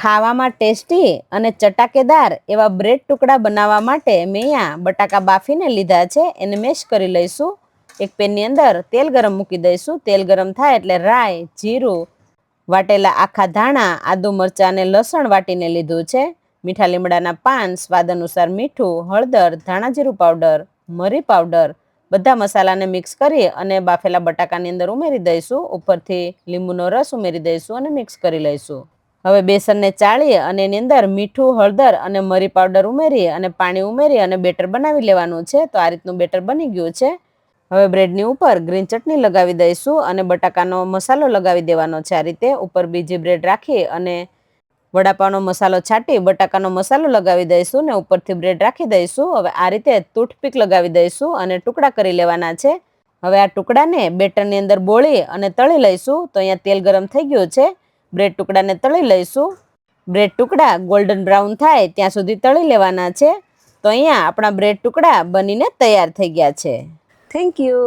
ખાવામાં ટેસ્ટી અને ચટાકેદાર એવા બ્રેડ ટુકડા બનાવવા માટે મેં અહીંયા બટાકા બાફીને લીધા છે. એને મેશ કરી લઈશું. એક પેનની અંદર તેલ ગરમ મૂકી દઈશું. તેલ ગરમ થાય એટલે રાઈ, જીરું, વાટેલા આખા ધાણા, આદુ મરચાં અને લસણ વાટીને લીધું છે. મીઠા લીમડાના પાન, સ્વાદ અનુસાર મીઠું, હળદર, ધાણા જીરું પાવડર, મરી પાવડર, બધા મસાલાને મિક્સ કરી અને બાફેલા બટાકાની અંદર ઉમેરી દઈશું. ઉપરથી લીંબુનો રસ ઉમેરી દઈશું અને મિક્સ કરી લઈશું. હવે બેસનને ચાળી અને એની અંદર મીઠું, હળદર અને મરી પાવડર ઉમેરી અને પાણી ઉમેરી અને બેટર બનાવી લેવાનું છે. તો આ રીતનું બેટર બની ગયું છે. હવે બ્રેડની ઉપર ગ્રીન ચટણી લગાવી દઈશું અને બટાકાનો મસાલો લગાવી દેવાનો છે. આ રીતે ઉપર બીજી બ્રેડ રાખી અને વડાપાવનો મસાલો છાંટી બટાકાનો મસાલો લગાવી દઈશું ને ઉપરથી બ્રેડ રાખી દઈશું. હવે આ રીતે ટૂથપીક લગાવી દઈશું અને ટુકડા કરી લેવાના છે. હવે આ ટુકડાને બેટરની અંદર બોળી અને તળી લઈશું. તો અહીંયા તેલ ગરમ થઈ ગયું છે. બ્રેડ ટુકડાને તળી લઈશું. બ્રેડ ટુકડા ગોલ્ડન બ્રાઉન થાય ત્યાં સુધી તળી લેવાના છે. તો અહીંયા આપણા બ્રેડ ટુકડા બનીને તૈયાર થઈ ગયા છે. Thank you.